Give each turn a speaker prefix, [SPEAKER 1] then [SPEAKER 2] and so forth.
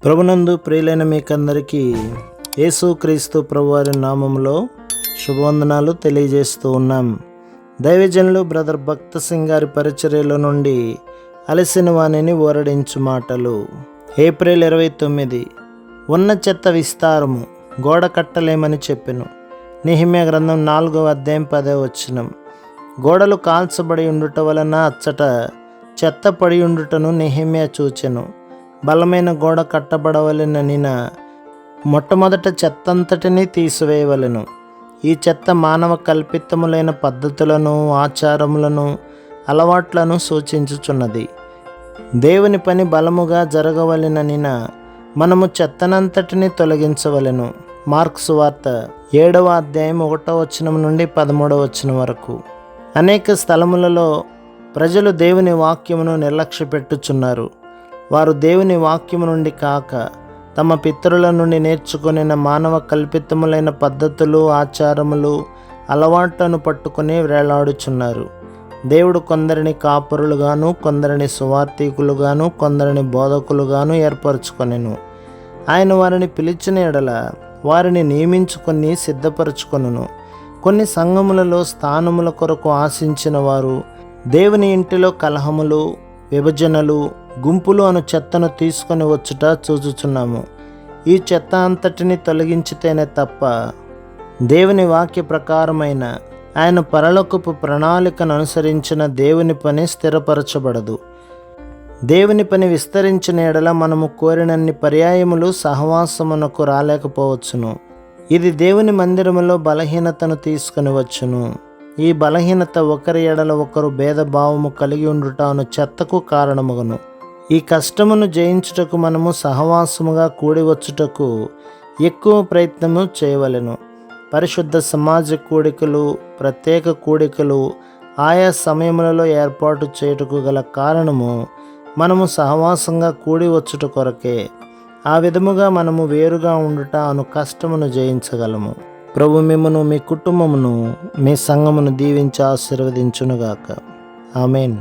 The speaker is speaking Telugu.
[SPEAKER 1] ప్రభునందు ప్రియులైన మీకందరికీ యేసుక్రీస్తు ప్రభువారి నామములో శుభవందనాలు తెలియజేస్తూ ఉన్నాం. దైవజనులు బ్రదర్ భక్త సింగ్ గారి పరిచర్యలో నుండి అలసిన వాణిని ఊరడించు మాటలు. ఏప్రిల్ 29. ఉన్న చెత్త విస్తారము, గోడ కట్టలేమని చెప్పెను. నెహెమ్యా గ్రంథం 4వ అధ్యాయం 10వ వచనం. గోడలు కాల్చబడి ఉండుట వలన అచ్చట చెత్త పడి ఉండుటను నెహెమ్యా చూచెను. బలమైన గోడ కట్టబడవలెననిన మొట్టమొదట చెత్తంతటినీ తీసివేయవలెను. ఈ చెత్త మానవ కల్పితములైన పద్ధతులను, ఆచారములను, అలవాట్లను సూచించుచున్నది. దేవుని పని బలముగా జరగవలెననిన మనము చెత్తనంతటిని తొలగించవలెను. మార్కు సువార్త 7వ అధ్యాయం 1వ వచనం నుండి 13వ వచనం వరకు. అనేక స్థలములలో ప్రజలు దేవుని వాక్యమును నిర్లక్ష్యపెట్టుచున్నారు. వారు దేవుని వాక్యము నుండి కాక తమ పితరుల నుండి నేర్చుకొనిన మానవ కల్పితములైన పద్ధతులు, ఆచారములు, అలవాట్లను పట్టుకొని వేలాడుచున్నారు. దేవుడు కొందరిని కాపరులుగాను, కొందరిని సువార్థికులుగాను, కొందరిని బోధకులుగాను ఏర్పరచుకొనెను. ఆయన వారిని పిలిచిన ఎడల వారిని నియమించుకొని సిద్ధపరచుకొనును. కొన్ని సంఘములలో స్థానముల కొరకు ఆశించిన వారు దేవుని ఇంటిలో కలహములు, విభజనలు, గుంపులు అను చెత్తను తీసుకొని వచ్చుట చూచుచున్నాము. ఈ చెత్త అంతటిని తొలగించితేనే తప్ప దేవుని వాక్య ప్రకారమైన ఆయన పరలోకపు ప్రణాళికను అనుసరించిన దేవుని పని స్థిరపరచబడదు. దేవుని పని విస్తరించిన ఎడల మనము కోరినన్ని పర్యాయములు సహవాసమునకు రాలేకపోవచ్చును. ఇది దేవుని మందిరములో బలహీనతను తీసుకొని వచ్చును. ఈ బలహీనత ఒకరి ఎడల ఒకరు భేదభావము కలిగి ఉండుట అను చెత్తకు కారణమగును. ఈ కష్టమును జయించుటకు మనము సహవాసముగా కూడి వచ్చుటకు ఎక్కువ ప్రయత్నము చేయవలెను. పరిశుద్ధ సమాజ కూడికలు, ప్రత్యేక కూడికలు ఆయా సమయములలో ఏర్పాటు చేయుటకు గల కారణము మనము సహవాసంగా కూడి వచ్చుట కొరకే. ఆ విధముగా మనము వేరుగా ఉండుట అను కష్టమును జయించగలము. ప్రభు మిమ్మును, మీ కుటుంబమును, మీ సంఘమును దీవించి ఆశీర్వదించునుగాక. ఆమేన్.